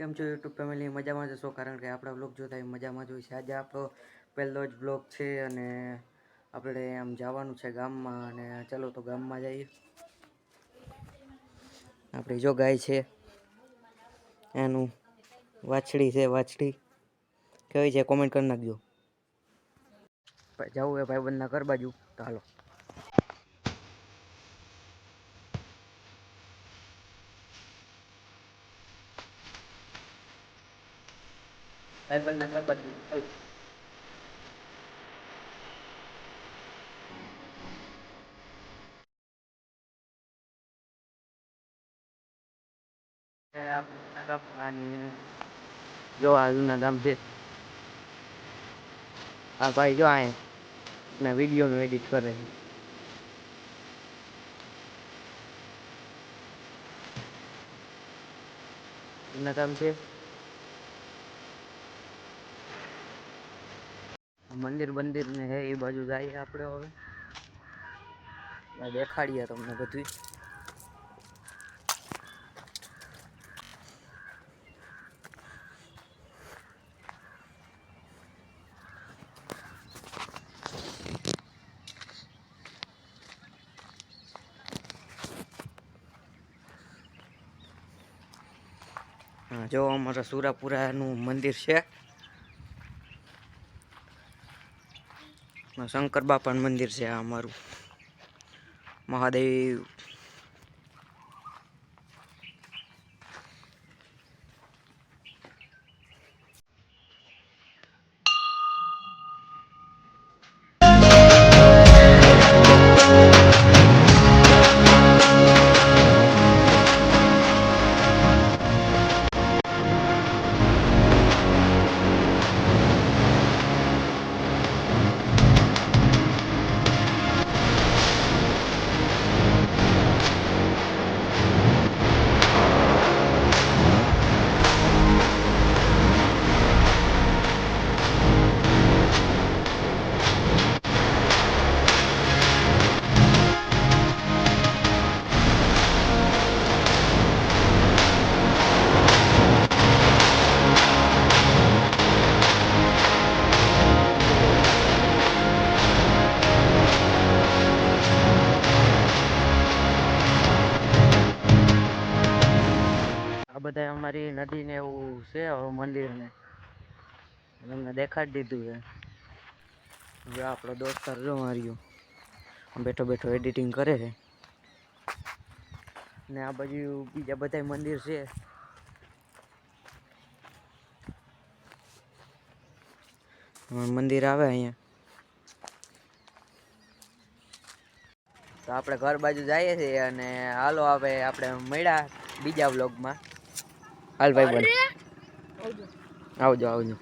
કેમ છો YouTube family? મજામાં જશો, કારણ કે આપણા બ્લોગ જોતા હોય મજામાં જ હોય છે. આજે આપણો પહેલો જ બ્લોગ છે અને આપણે આમ જવાનું છે ગામમાં, અને ચાલો તો ગામમાં જઈએ. આપણી જો ગાય છે, એનું વાછડી છે. વાછડી કેવી છે કોમેન્ટ કરી નાખજો. જવું એ ભાઈબંધના ઘર બાજુ, તો હાલો. ભાઈબંધના ઘર બાજુ જો આજના ગામ છે. આ ભાઈ જો આ ના વિડીયોનું એડિટ કરે છે. એના કામ છે. મંદિર બંદિર ને હે એ બાજુ જઈએ આપણે હવે. દેખાડીએ તમને બધું. હા, જો અમારા સુરાપુરાનું મંદિર છે. શંકર બાપાનું મંદિર છે આ અમારું. મહાદેવ. આ બધા અમારી નદીને એવું છે મંદિરને તમને દેખાડી દીધું છે. હવે આપણો દોસ્તાર જો માર્યો બેઠો બેઠો એડિટિંગ કરે છે. ને આ બાજુ બીજા બધા મંદિર છે. મંદિર આવે અહીંયા, તો આપણે ઘર બાજુ જઈએ છીએ. અને હાલો હવે આપણે મળ્યા બીજા વ્લોગમાં. હાલ ભાઈ, આવજો આવજો.